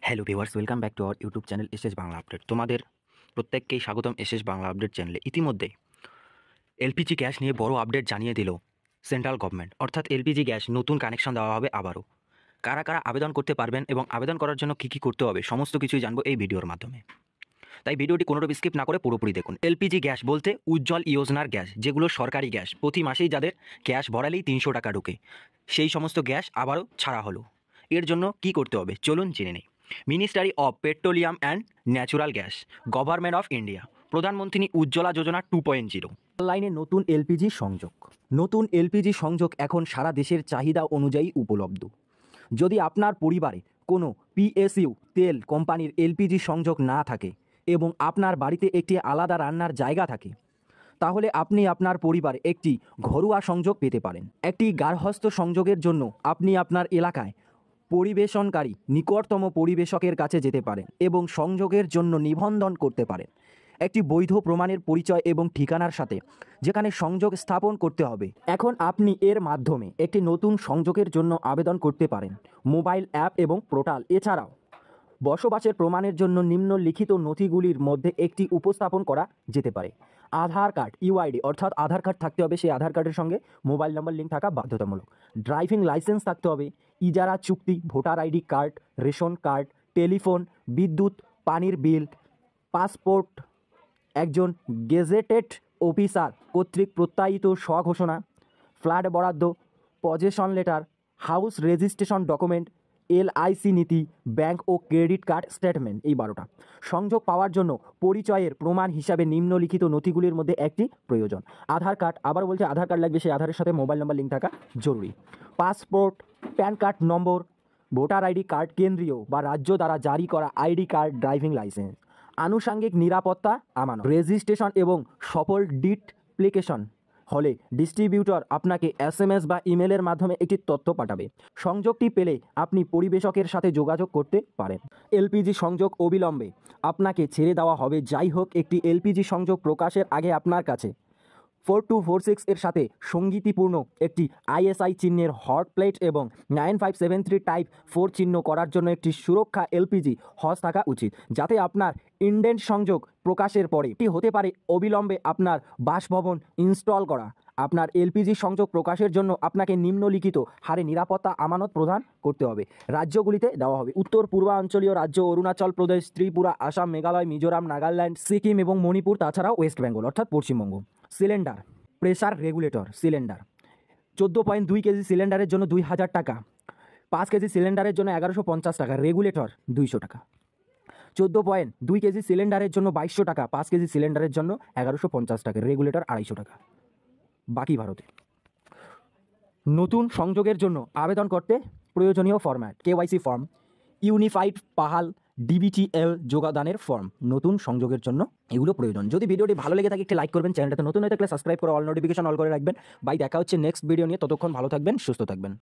Hello viewers, welcome back to our YouTube channel SS Bangla update. তোমাদের প্রত্যেককেই স্বাগতম SS Bangla update চ্যানেলে। ইতিমধ্যে এলপিজি গ্যাস নিয়ে বড় আপডেট জানিয়ে দিল সেন্ট্রাল গভর্নমেন্ট, অর্থাৎ এলপিজি গ্যাস নতুন কানেকশন দেওয়া হবে আবারও। কারা কারা আবেদন করতে পারবেন এবং আবেদন করার জন্য কী কী করতে হবে সমস্ত কিছুই জানবো এই ভিডিওর মাধ্যমে। তাই ভিডিওটি কোনোরূপ স্কিপ না করে পুরোপুরি দেখুন। এলপিজি গ্যাস বলতে উজ্জ্বল যোজনার গ্যাস, যেগুলো সরকারি গ্যাস, প্রতি মাসেই যাদের গ্যাস ভরালেই 300 টাকা ঢোকে, সেই সমস্ত গ্যাস আবারও ছাড়া হলো। এর জন্য কি করতে হবে চলুন জেনে নেই। Ministry of petroleum and natural gas, government of India, প্রধানমন্ত্রী উজ্জ্বলা যোজনা 2.0। অনলাইনে নতুন এলপিজি সংযোগ। নতুন এলপিজি সংযোগ এখন সারা দেশের চাহিদা অনুযায়ী উপলব্ধ। যদি আপনার পরিবারে কোনো পিএসইউ তেল কোম্পানির এলপিজি সংযোগ না থাকে এবং আপনার বাড়িতে একটি আলাদা রান্নার জায়গা থাকে, তাহলে আপনি আপনার পরিবারে একটি ঘরোয়া সংযোগ পেতে পারেন। একটি গার্হস্থ্য সংযোগের জন্য আপনি আপনার এলাকায় পরিবেশনকারী নিকটতম পরিবেশকের কাছে যেতে পারেন এবং সংযোগের জন্য নিবন্ধন করতে পারেন একটি বৈধ প্রমাণের পরিচয় এবং ঠিকানার সাথে, যেখানে সংযোগ স্থাপন করতে হবে। এখন আপনি এর মাধ্যমে একটি নতুন সংযোগের জন্য আবেদন করতে পারেন মোবাইল অ্যাপ এবং পোর্টাল। এছাড়াও বসবাসের প্রমাণের জন্য নিম্নলিখিত নথিগুলির মধ্যে একটি উপস্থাপন করা যেতে পারে। আধার কার্ড, ইউআইডি অর্থাৎ আধার কার্ড থাকতে হবে, সেই আধার কার্ডের সঙ্গে মোবাইল নম্বর লিঙ্ক থাকা বাধ্যতামূলক। ড্রাইভিং লাইসেন্স থাকতে হবে, ইজারা চুক্তি, voter ID card, ration card, telephone, বিদ্যুৎ, পানির বিল, পাসপোর্ট, একজন গেজেটেড অফিসার কর্তৃক প্রত্যায়িত স্বঘোষণা, ফ্ল্যাট বরাদ্দ, possession letter, house registration document, LIC নীতি, ব্যাংক ও ক্রেডিট কার্ড স্টেটমেন্ট। এই 12টা। সংযোগ পাওয়ার জন্য পরিচয়ের প্রমাণ হিসাবে নিম্নলিখিত নথিগুলির মধ্যে একটি প্রয়োজন। আধার কার্ড, আবার বলছে আধার কার্ড লাগবে, সেই আধারের সাথে মোবাইল নম্বর লিঙ্ক থাকা জরুরি। পাসপোর্ট, প্যান কার্ড নম্বর, ভোটার আইডি কার্ড, কেন্দ্রীয় বা রাজ্য দ্বারা জারি করা আইডি কার্ড, ড্রাইভিং লাইসেন্স, আনুষঙ্গিক নিরাপত্তা আমানত, রেজিস্ট্রেশন এবং সফল ডিপ্লিকেশন হলে ডিস্ট্রিবিউটর আপনাকে এসএমএস বা ইমেলের মাধ্যমে একটি তথ্য পাঠাবে। সংযোগটি পেলে আপনি পরিবেশকের সাথে যোগাযোগ করতে পারেন। এলপিজি সংযোগ অবিলম্বে আপনাকে ছেড়ে দেওয়া হবে। যাই হোক, একটি এলপিজি সংযোগ প্রকাশের আগে আপনার কাছে 4246 এর সাথে সঙ্গতিপূর্ণ একটি আইএসআই চিহ্নের হট প্লেট এবং 9573 টাইপ 4 চিহ্ন করার জন্য একটি সুরক্ষা এলপিজি হজ থাকা উচিত, যাতে আপনার ইন্ডেন্ট সংযোগ প্রকাশের পরে এটি হতে পারে অবিলম্বে আপনার বাসভবন ইনস্টল করা। আপনার এলপিজি সংযোগ প্রকাশের জন্য আপনাকে নিম্নলিখিত হারে নিরাপত্তা আমানত প্রদান করতে হবে। রাজ্যগুলিতে দেওয়া হবে: উত্তর পূর্বাঞ্চলীয় রাজ্য অরুণাচল প্রদেশ, ত্রিপুরা, আসাম, মেঘালয়, মিজোরাম, নাগাল্যান্ড, সিকিম এবং মণিপুর, তাছাড়াও ওয়েস্ট বেঙ্গল অর্থাৎ Paschimbanga. Cylinder, pressure regulator cylinder 14.2 KG সিলিন্ডারের জন্য 2000 টাকা, 5 কেজি সিলিন্ডারের জন্য 1150 টাকা, রেগুলেটর 200 টাকা। 14.2 কেজি সিলিন্ডারের জন্য 2200 টাকা, 5 কেজি সিলিন্ডারের জন্য 1150 টাকা, রেগুলেটর 250 টাকা। বাকি ভারতে। নতুন সংযোগের জন্য আবেদন করতে প্রয়োজনীয় format: KYC form, unified Pahal ডিবিটিএল যোগদানের ফর্ম। নতুন সংযোগের জন্য এগুলো প্রয়োজন। যদি ভিডিওটি ভালো লেগে থাকে একটি লাইক করবেন, চ্যানেলটাতে নতুন হয়ে থাকলে সাবস্ক্রাইব করে অল নোটিফিকেশন অল করে রাখবেন। বাই, দেখা হচ্ছে নেক্সট ভিডিও নিয়ে। ততক্ষণ ভালো থাকবেন, সুস্থ থাকবেন।